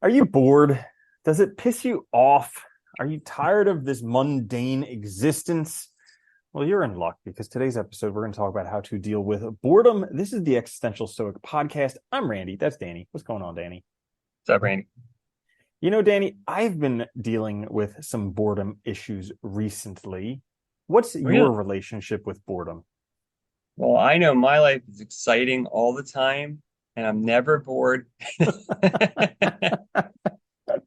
Are you bored? Does it piss you off? Are you tired of this mundane existence? Well, you're in luck because today's episode, we're going to talk about how to deal with boredom. This is the Existential Stoic podcast. I'm Randy. That's Danny. What's going on, Danny? What's up, Randy? Danny, I've been dealing with some boredom issues recently. What's Really? your relationship with boredom? Well, I know my life is exciting all the time, and I'm never bored.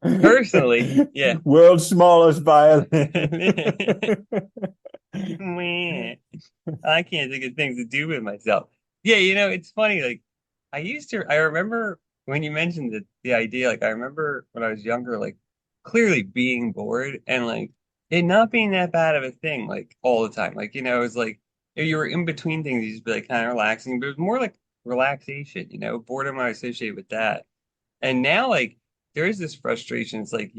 Personally, yeah. World's smallest violin. Meh. I can't think of things to do with myself. Yeah, it's funny. Like, I remember when you mentioned the idea, like, I remember when I was younger, like, clearly being bored and, like, it not being that bad of a thing, like, all the time. Like, it was like, if you were in between things, you just be, like, kind of relaxing, but it was more like relaxation, boredom I associate with that. And now, like, there is this frustration. It's like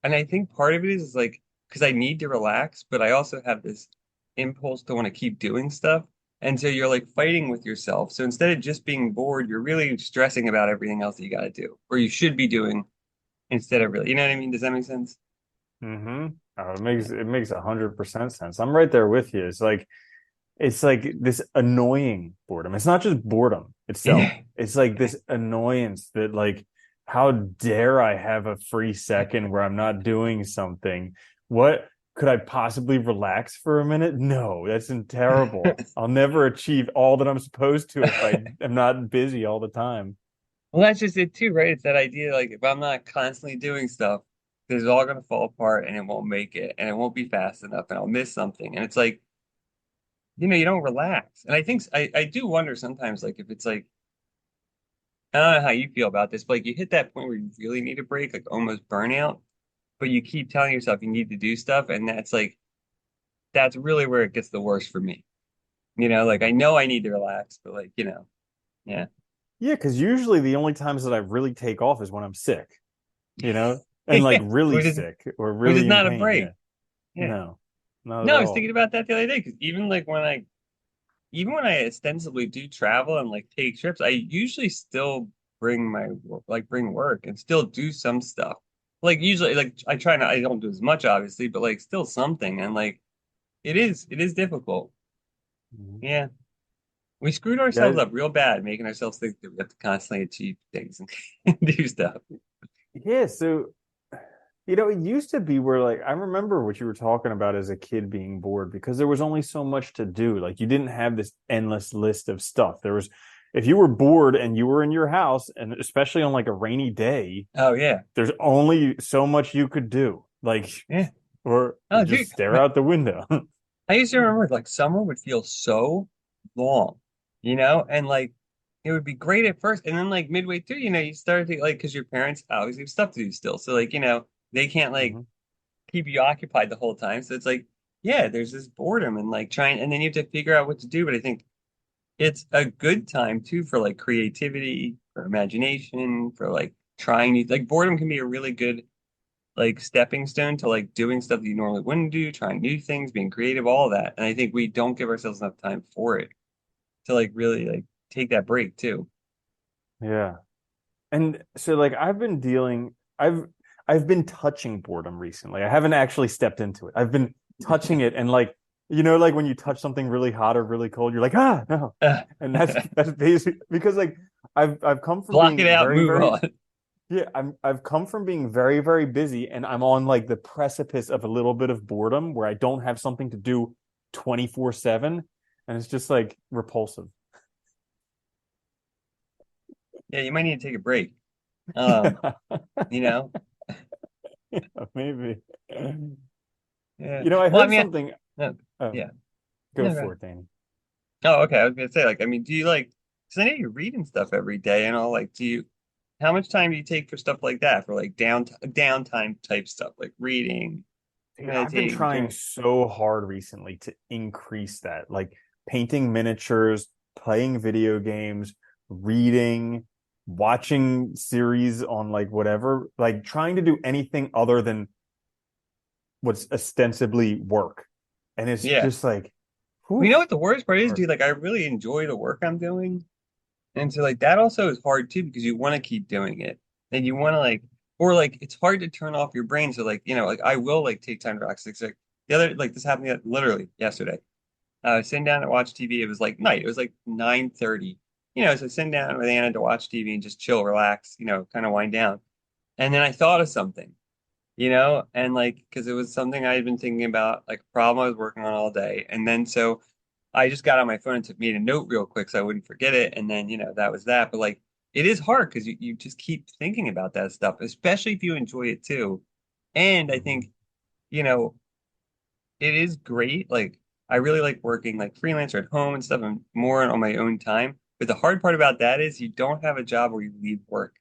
and I think part of it is like, because I need to relax, but I also have this impulse to want to keep doing stuff. And so you're like fighting with yourself. So instead of just being bored, you're really stressing about everything else that you got to do, or you should be doing instead of really, you know what I mean? Does that make sense? Mm-hmm. Oh, it makes Yeah. it makes 100% sense. I'm right there with you. It's like this annoying boredom. It's not just boredom itself. Yeah. It's like this annoyance that like, how dare I have a free second where I'm not doing something? What could I possibly relax for a minute? No, that's terrible. I'll never achieve all that I'm supposed to if I am not busy all the time. Well, that's just it too, right? It's that idea, like if I'm not constantly doing stuff, this is all gonna fall apart and it won't make it and it won't be fast enough and I'll miss something. And it's like, you don't relax. And I think I do wonder sometimes, like if it's like, I don't know how you feel about this, but like you hit that point where you really need a break, like almost burnout, but you keep telling yourself you need to do stuff, and that's really where it gets the worst for me. Like I know I need to relax, but like, yeah. Yeah, because usually the only times that I really take off is when I'm sick, and like Yeah, really sick or which is really in not a pain. break. Yeah. Yeah. No, not at No, I was all. thinking about that the other day because even when I ostensibly do travel and like take trips, I usually still bring work and still do some stuff. Like usually, like I don't do as much obviously, but like still something. And like it is difficult. Mhm. Yeah, we screwed ourselves Yeah, up real bad, making ourselves think that we have to constantly achieve things and do stuff. yeah. So, it used to be where like I remember what you were talking about as a kid being bored because there was only so much to do. Like you didn't have this endless list of stuff. If you were bored and you were in your house, and especially on like a rainy day, Oh yeah, there's only so much you could do. Like, yeah. or Oh dude, just stare out the window. I used to remember like summer would feel so long, and like it would be great at first, and then like midway through, you start to like because your parents obviously have stuff to do still, so like they can't like Mhm. keep you occupied the whole time, so it's like yeah, there's this boredom and like trying, and then you have to figure out what to do. But I think it's a good time too for like creativity, for imagination, for like trying new like boredom can be a really good like stepping stone to like doing stuff that you normally wouldn't do, trying new things, being creative, all of that. And I think we don't give ourselves enough time for it to like really like take that break too. Yeah. And so like I've been touching boredom recently. I haven't actually stepped into it. I've been touching it and like like when you touch something really hot or really cold, you're like, ah, no. Uh, And that's basically because like I've come from block it being out, very, move very on. yeah, I've come from being very, very busy and I'm on like the precipice of a little bit of boredom where I don't have something to do 24/7 and it's just like repulsive. Yeah, you might need to take a break. Um, you know? Maybe. Yeah. I Well, I heard mean, something. no, Oh, yeah. go No, go for ahead. it, Danny. Oh, okay. I was gonna say, like, I mean, do you like, because I know you're reading stuff every day and all, like, how much time do you take for stuff like that, for like downtime type stuff, like reading, Dude, I've been meditating, trying journal? so hard recently to increase that, like painting miniatures, playing video games, reading, watching series on like whatever, like trying to do anything other than what's ostensibly work. And it's Yeah. just like, Well, whew, you know what the worst part is, hard. dude? Like, I really enjoy the work I'm doing. And so, like, that also is hard too because you want to keep doing it. And you want to, like, or like it's hard to turn off your brain. So like, like I will like take time to relax. Like the other, like this happened literally yesterday. Sitting down to watch TV. It was like night. It was like 9:30. So sitting down with Anna to watch TV and just chill, relax, kind of wind down. And then I thought of something, and like because it was something I had been thinking about, like a problem I was working on all day. And then so I just got on my phone and took made a note real quick so I wouldn't forget it. And then, that was that. But like it is hard because you just keep thinking about that stuff, especially if you enjoy it too. And I Mhm. think, you know, it is great. Like I really like working like freelancer at home and stuff and more on my own time. But the hard part about that is you don't have a job where you leave work.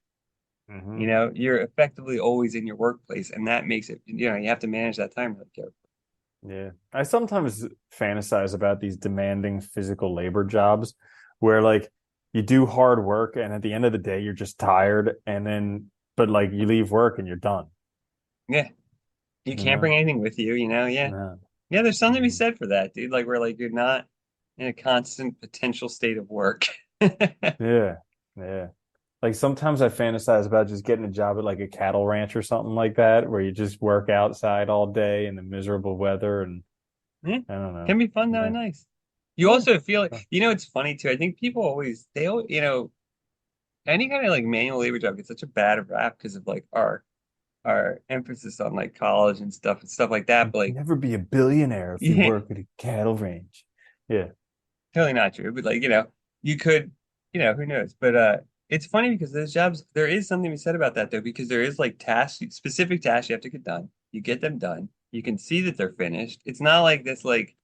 Mhm. You're effectively always in your workplace, and that makes it, you have to manage that time really carefully. Yeah. I sometimes fantasize about these demanding physical labor jobs where like you do hard work and at the end of the day you're just tired and then but like you leave work and you're done, Yeah. You you can't bring know? anything with you, Yeah. No. Yeah, there's something to be Mhm. said for that, dude. Like where like you're not in a constant potential state of work. Yeah. Yeah. Like sometimes I fantasize about just getting a job at like a cattle ranch or something like that, where you just work outside all day in the miserable weather and Yeah. I don't Can know. be fun though and Yeah. nice. You Yeah. also feel like, it's funny too. I think people always they always, any kind of like manual labor job gets such a bad rap because of like our emphasis on like college and stuff like that. You But can like, never be a billionaire if you yeah, work at a cattle ranch. Yeah. totally not true. But like, you could, who knows? But it's funny because those jobs, there is something to be said about that though, because there is like tasks, specific tasks you have to get done. You get them done. You can see that they're finished. It's not like this, like,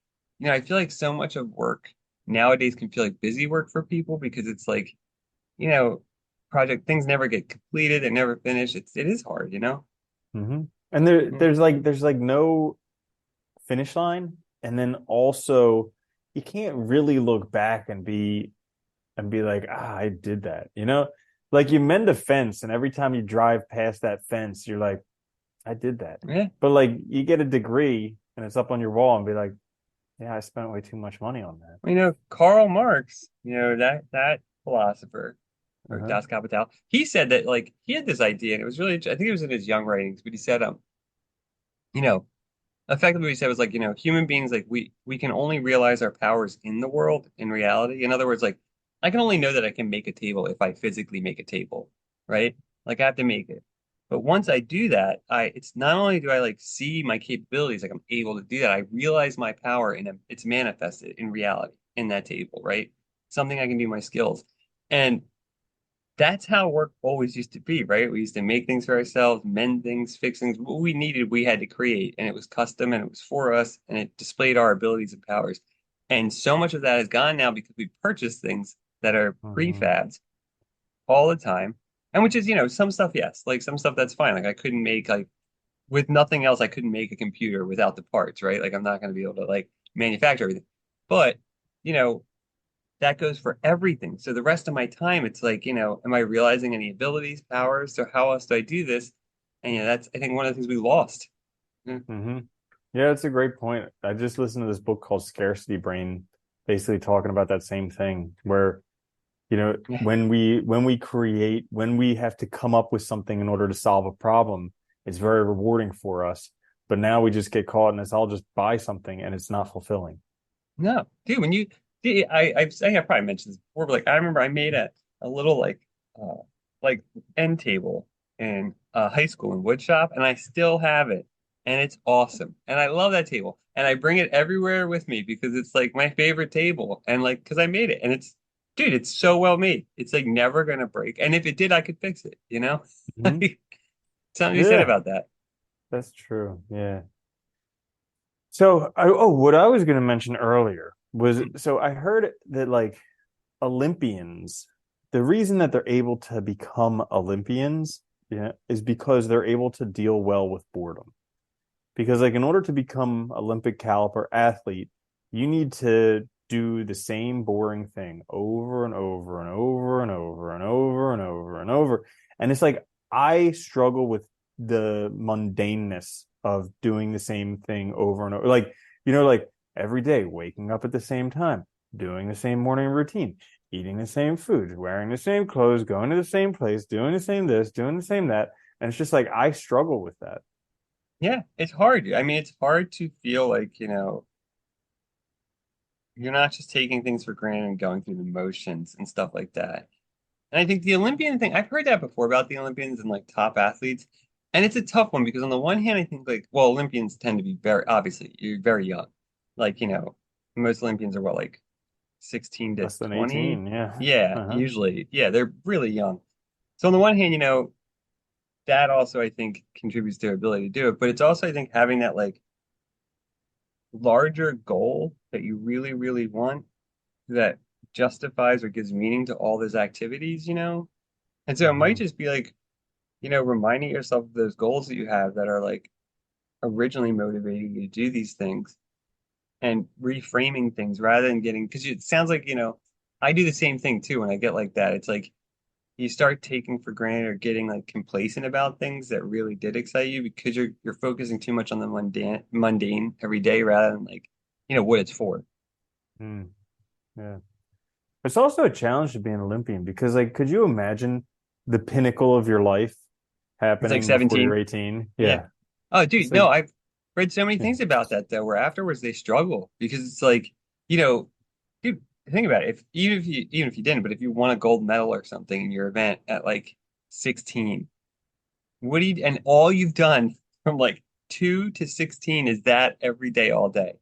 I feel like so much of work nowadays can feel like busy work for people because it's like, you know, project things never get completed, they're never finished. It is hard. Hmm. And there Mm. there's like no finish line. And then also you can't really look back and be like, ah, I did that, you know? Like you mend a fence and every time you drive past that fence, you're like, I did that. Yeah. But like you get a degree and it's up on your wall and be like, yeah, I spent way too much money on that. Well, Karl Marx, that philosopher or Uh-huh. Das Kapital, he said that like he had this idea, and it was really, I think it was in his young writings, but he said, you know, effectively what he said was like, human beings, like we can only realize our powers in the world, in reality. In other words, like I can only know that I can make a table if I physically make a table, right? Like I have to make it. But once I do that, it's not only do I like see my capabilities, like I'm able to do that, I realize my power and it's manifested in reality in that table, right? Something I can do, my skills. And that's how work always used to be, right? We used to make things for ourselves, mend things, fix things. What we needed, we had to create, and it was custom and it was for us, and it displayed our abilities and powers. And so much of that is gone now because we purchase things that are Hmm. prefabs all the time. And which is, some stuff, yes, like some stuff that's fine. Like I couldn't make like with nothing else, I couldn't make a computer without the parts, right? Like I'm not going to be able to like manufacture everything. But, you know, that goes for everything. So the rest of my time, it's like, am I realizing any abilities, powers? So how else do I do this? And that's I think one of the things we lost. Yeah. Hmm. Yeah, it's a great point. I just listened to this book called Scarcity Brain, basically talking about that same thing where, Yeah. when we have to come up with something in order to solve a problem, it's very rewarding for us. But now we just get caught and it's all just buy something and it's not fulfilling. No, dude, dude, I have probably mentioned this before, but like I remember I made a little uh like end table in high school in wood shop, and I still have it, and it's awesome, and I love that table, and I bring it everywhere with me because it's like my favorite table, and like because I made it, and dude, it's so well made, it's like never gonna break, and if it did, I could fix it. Hmm. Like something you said Yeah, about that. that's true. Yeah. So, what I was going to mention earlier was Hmm. so I heard that like Olympians, the reason that they're able to become Olympians, yeah, is because they're able to deal well with boredom. Because like in order to become Olympic caliber athlete, you need to do the same boring thing over and over and over and over and over and over and over. And it's like I struggle with the mundaneness of doing the same thing over and over. Like, like every day, waking up at the same time, doing the same morning routine, eating the same food, wearing the same clothes, going to the same place, doing the same this, doing the same that. And it's just like I struggle with that. Yeah, it's hard. I mean, it's hard to feel like, you're not just taking things for granted and going through the motions and stuff like that. And I think the Olympian thing, I've heard that before about the Olympians and like top athletes. And it's a tough one because on the one hand, I think like, well, Olympians tend to be very, obviously, you're very young. Like, most Olympians are what, like 16 to Less than 20? 18, yeah. Yeah, Uh-huh. usually. Yeah, they're really young. So on the one hand, that also I think contributes to their ability to do it. But it's also, I think, having that like larger goal that you really, really want that justifies or gives meaning to all those activities. And so it might Hmm. just be like, reminding yourself of those goals that you have that are like originally motivating you to do these things and reframing things rather than getting, because it sounds like, I do the same thing too when I get like that. It's like you start taking for granted or getting like complacent about things that really did excite you because you're focusing too much on the mundane every day rather than like, what it's for. Mm, yeah. It's also a challenge to be an Olympian because, like, could you imagine the pinnacle of your life It's like happening before you're 17. 18? Yeah. Yeah. Oh, It's dude, like, no, I've read so many yeah. things about that though, where afterwards they struggle because it's like, you know, dude, think about it. If even if you didn't, but if you won a gold medal or something in your event at like 16, and all you've done from like 2 to 16 is that every day, all day.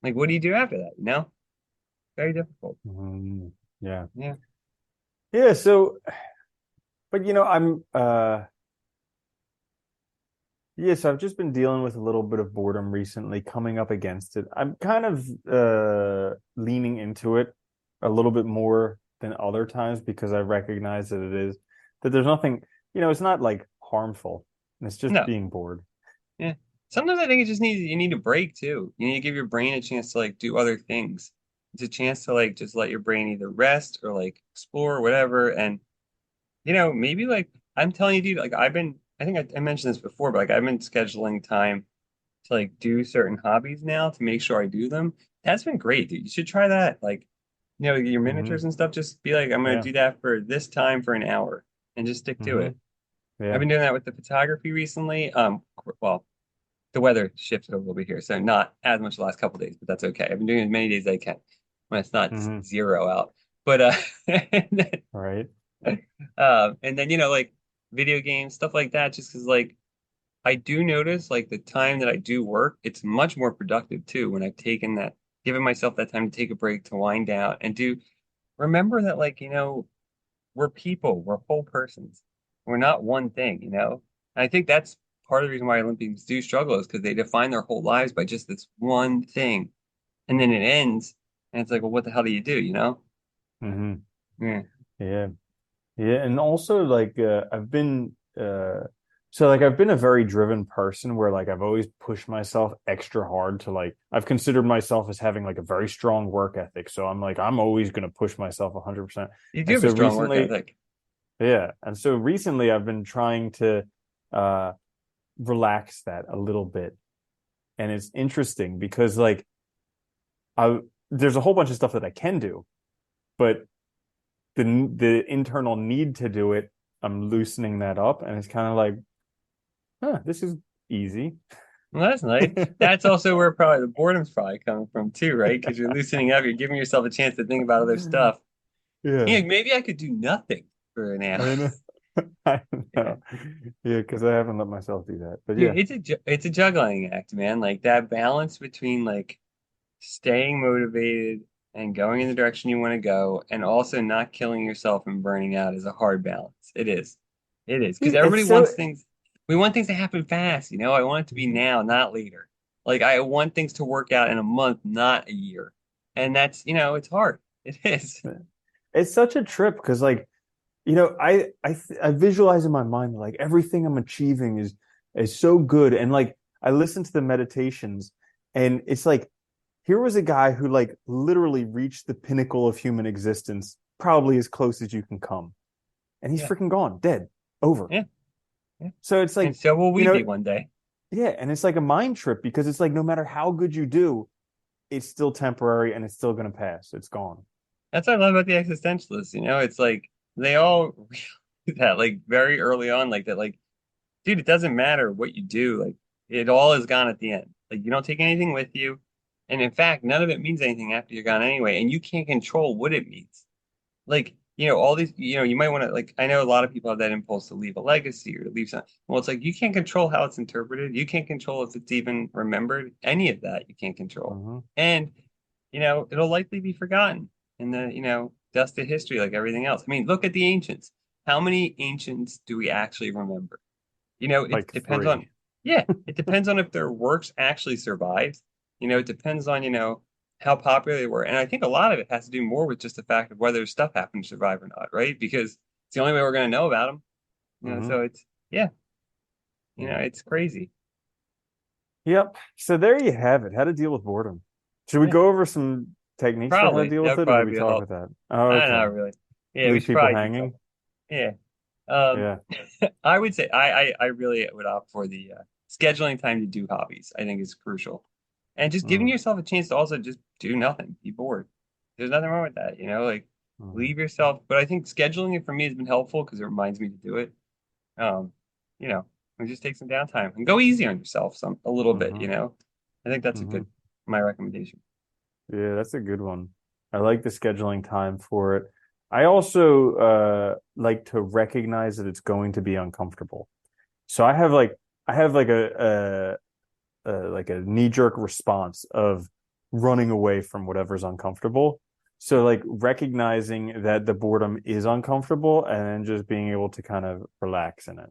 Like, what do you do after that? Very difficult. Mm, yeah. Yeah. Yeah. So, but I'm, yes, I've just been dealing with a little bit of boredom recently, coming up against it. I'm kind of leaning into it a little bit more than other times because I recognize that there's nothing, it's not like harmful. It's just No. being bored. Yeah. Sometimes I think you need a break too. You need to give your brain a chance to like do other things. It's a chance to like just let your brain either rest or like explore or whatever. And maybe like I'm telling you, dude, like I think I mentioned this before, but like I've been scheduling time to like do certain hobbies now to make sure I do them. That's been great, dude. You should try that. Like, your Hmm. miniatures and stuff, just be like, I'm gonna Yeah. do that for this time for an hour and just stick to Hmm. it. I've Yeah. been doing that with the photography recently. Well, the weather shifted a little bit here, so not as much the last couple of days, but that's okay. I've been doing it as many days as I can when it's not Hmm. zero out. But and All right. then like video games, stuff like that, just because like I do notice like the time that I do work, it's much more productive too when I've given myself that time to take a break, to wind down and do remember that like, we're people, we're whole persons. We're not one thing. And I think that's part of the reason why Olympians do struggle is because they define their whole lives by just this one thing. And then it ends, and it's like, well, what the hell do you do? Hmm. Yeah. Yeah. Yeah, and also like I've been a very driven person where like I've always pushed myself extra hard to like I've considered myself as having like a very strong work ethic. So I'm like I'm always going to push myself 100%. You do And have a so strong work recently, ethic. yeah, and so recently I've been trying to uh relax that a little bit. And it's interesting because like I there's a whole bunch of stuff that I can do, but the internal need to do it, I'm loosening that up, and it's kind of like, huh, this is easy. Well, that's nice. That's also where probably the boredom's probably coming from too, right? Because you're loosening up, you're giving yourself a chance to think about other stuff. Yeah, Yeah, maybe I could do nothing for an hour. I know. I Yeah. know. Yeah, because I haven't let myself do that. But Dude, yeah. it's a juggling act, man. Like that balance between like staying motivated and going in the direction you want to go, and also not killing yourself and burning out is a hard balance. It is. It is. Because Dude, everybody wants things, we want things to happen fast. I want it to be now, not later. Like I want things to work out in a month, not a year. And it's hard. It is. it's such a trip because like, I visualize in my mind like everything I'm achieving is so good. And like I listen to the meditations and it's like here was a guy who like literally reached the pinnacle of human existence, probably as close as you can come. And he's Yeah. freaking gone, dead, over. Yeah. Yeah. So it's And like, so will you we know, be one day. yeah, and it's like a mind trip because it's like no matter how good you do, it's still temporary and it's still gonna pass. It's gone. That's what I love about the existentialists. It's like they all realize that like very early on, like that, like dude, it doesn't matter what you do. Like it all is gone at the end. Like you don't take anything with you. And in fact, none of it means anything after you're gone anyway. And you can't control what it means. Like, all these, you might want to, like, I know a lot of people have that impulse to leave a legacy or to leave something. Well, it's like you can't control how it's interpreted. You can't control if it's even remembered. Any of that you can't control. Hmm. And, it'll likely be forgotten in the, dust of history like everything else. I mean, look at the ancients. How many ancients do we actually remember? It Like depends on, three. yeah, it depends on if their works actually survived. It depends on, how popular they were. And I think a lot of it has to do more with just the fact of whether stuff happened to survive or not, right? Because it's the only way we're going to know about them. Hmm. So yeah, it's crazy. Yep. So there you have it. How to deal with boredom. Should we Yeah, go over some techniques for how to probably. deal That with would it, or do we probably be a talk help. with that? Oh, Not okay. really. Yeah, we Leave should people probably do something. hanging. Yeah. Um, Yeah. I would say I really would opt for the scheduling time to do hobbies. I think is crucial, and just giving Mm, yourself a chance to also just do nothing, be bored. There's nothing wrong with that, like mhm, leave yourself. But I think scheduling it for me has been helpful because it reminds me to do it. Um, you know, and just take some downtime and go easy on yourself a little bit. mhm, I think that's a mhm. good my recommendation. Yeah, that's a good one. I like the scheduling time for it. I also like to recognize that it's going to be uncomfortable. So I have like a knee-jerk response of running away from whatever's uncomfortable. So like recognizing that the boredom is uncomfortable and then just being able to kind of relax in it.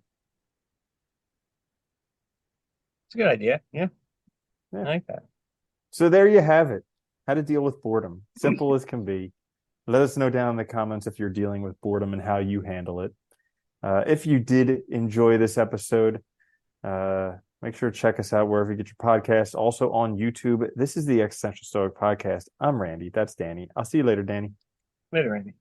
It's a good idea. Yeah, Yeah. I like that. So there you have it. How to deal with boredom. Simple as can be. Let us know down in the comments if you're dealing with boredom and how you handle it. If you did enjoy this episode, make sure to check us out wherever you get your podcasts. Also on YouTube. This is the Existential Stoic Podcast. I'm Randy. That's Danny. I'll see you later, Danny. Later, Andy.